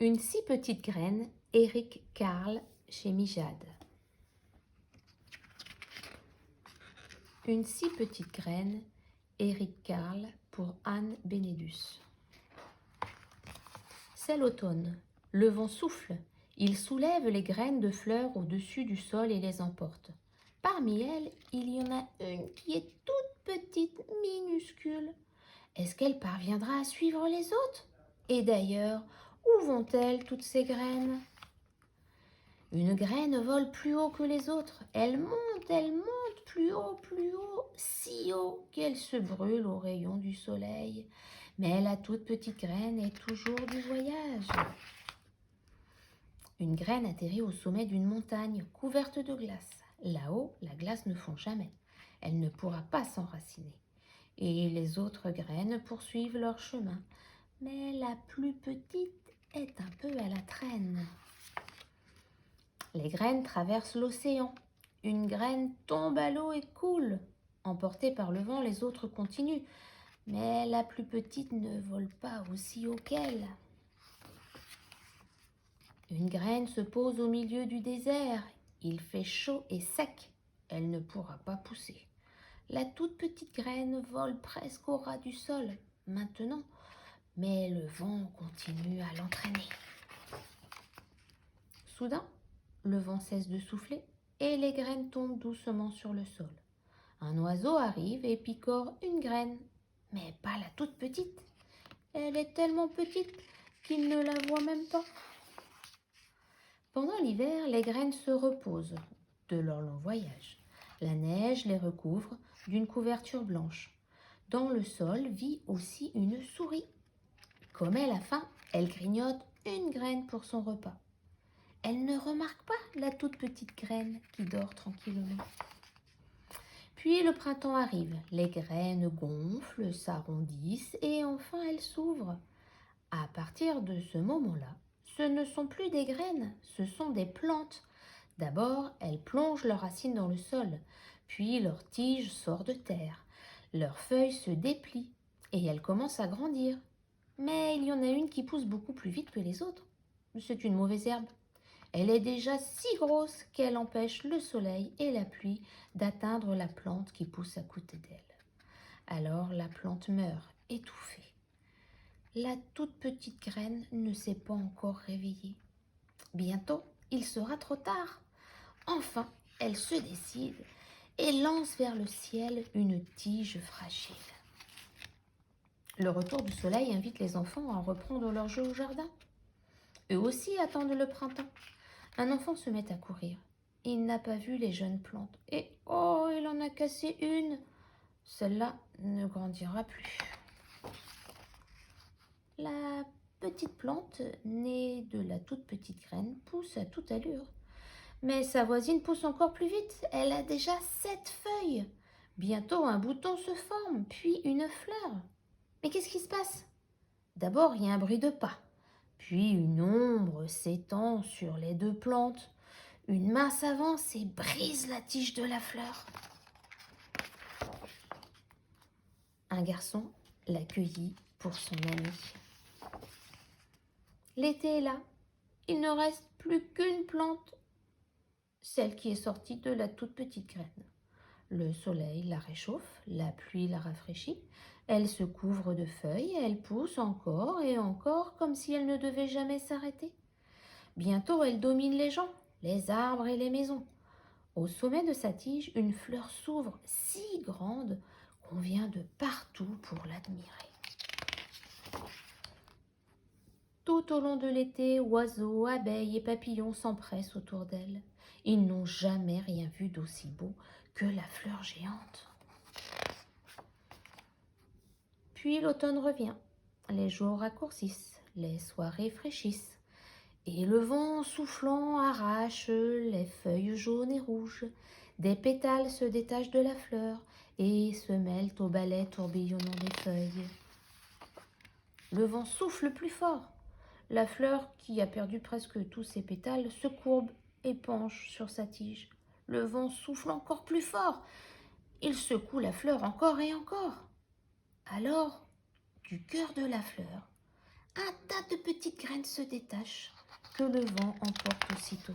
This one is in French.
Une si petite graine, Éric Carle chez Mijade. Une si petite graine, Éric Carle pour Anne Benedus. C'est l'automne. Le vent souffle. Il soulève les graines de fleurs au-dessus du sol et les emporte. Parmi elles, il y en a une qui est toute petite, minuscule. Est-ce qu'elle parviendra à suivre les autres? Et d'ailleurs, où vont-elles toutes ces graines? Une graine vole plus haut que les autres. Elle monte plus haut, si haut qu'elle se brûle aux rayons du soleil. Mais la toute petite graine est toujours du voyage. Une graine atterrit au sommet d'une montagne couverte de glace. Là-haut, la glace ne fond jamais. Elle ne pourra pas s'enraciner. Et les autres graines poursuivent leur chemin. Mais la plus petite est un peu à la traîne. Les graines traversent l'océan. Une graine tombe à l'eau et coule. Emportée par le vent, les autres continuent. Mais la plus petite ne vole pas aussi haut qu'elle. Une graine se pose au milieu du désert. Il fait chaud et sec. Elle ne pourra pas pousser. La toute petite graine vole presque au ras du sol maintenant, mais le vent continue à l'entraîner. Soudain, le vent cesse de souffler et les graines tombent doucement sur le sol. Un oiseau arrive et picore une graine, mais pas la toute petite. Elle est tellement petite qu'il ne la voit même pas. Pendant l'hiver, les graines se reposent de leur long voyage. La neige les recouvre d'une couverture blanche. Dans le sol vit aussi une souris. Comme elle a faim, elle grignote une graine pour son repas. Elle ne remarque pas la toute petite graine qui dort tranquillement. Puis le printemps arrive, les graines gonflent, s'arrondissent et enfin elles s'ouvrent. À partir de ce moment-là, ce ne sont plus des graines, ce sont des plantes. D'abord, elles plongent leurs racines dans le sol, puis leur tige sort de terre. Leurs feuilles se déplient et elles commencent à grandir. Mais il y en a une qui pousse beaucoup plus vite que les autres. C'est une mauvaise herbe. Elle est déjà si grosse qu'elle empêche le soleil et la pluie d'atteindre la plante qui pousse à côté d'elle. Alors la plante meurt, étouffée. La toute petite graine ne s'est pas encore réveillée. Bientôt, il sera trop tard. Enfin, elle se décide et lance vers le ciel une tige fragile. Le retour du soleil invite les enfants à reprendre leur jeu au jardin. Eux aussi attendent le printemps. Un enfant se met à courir. Il n'a pas vu les jeunes plantes. Et oh, il en a cassé une. Celle-là ne grandira plus. La petite plante, née de la toute petite graine, pousse à toute allure. Mais sa voisine pousse encore plus vite. Elle a déjà 7 feuilles. Bientôt, un bouton se forme, puis une fleur. Mais qu'est-ce qui se passe? D'abord, il y a un bruit de pas. Puis une ombre s'étend sur les 2 plantes. Une main s'avance et brise la tige de la fleur. Un garçon l'accueillit pour son ami. L'été est là. Il ne reste plus qu'une plante, celle qui est sortie de la toute petite graine. Le soleil la réchauffe, la pluie la rafraîchit. Elle se couvre de feuilles, elle pousse encore et encore comme si elle ne devait jamais s'arrêter. Bientôt, elle domine les gens, les arbres et les maisons. Au sommet de sa tige, une fleur s'ouvre si grande qu'on vient de partout pour l'admirer. Tout au long de l'été, oiseaux, abeilles et papillons s'empressent autour d'elle. Ils n'ont jamais rien vu d'aussi beau que la fleur géante. Puis l'automne revient. Les jours raccourcissent, les soirées fraîchissent. Et le vent soufflant arrache les feuilles jaunes et rouges. Des pétales se détachent de la fleur et se mêlent au balai tourbillonnant des feuilles. Le vent souffle plus fort. La fleur, qui a perdu presque tous ses pétales, se courbe et penche sur sa tige. Le vent souffle encore plus fort. Il secoue la fleur encore et encore. Alors, du cœur de la fleur, Un tas de petites graines se détachent, que le vent emporte aussitôt.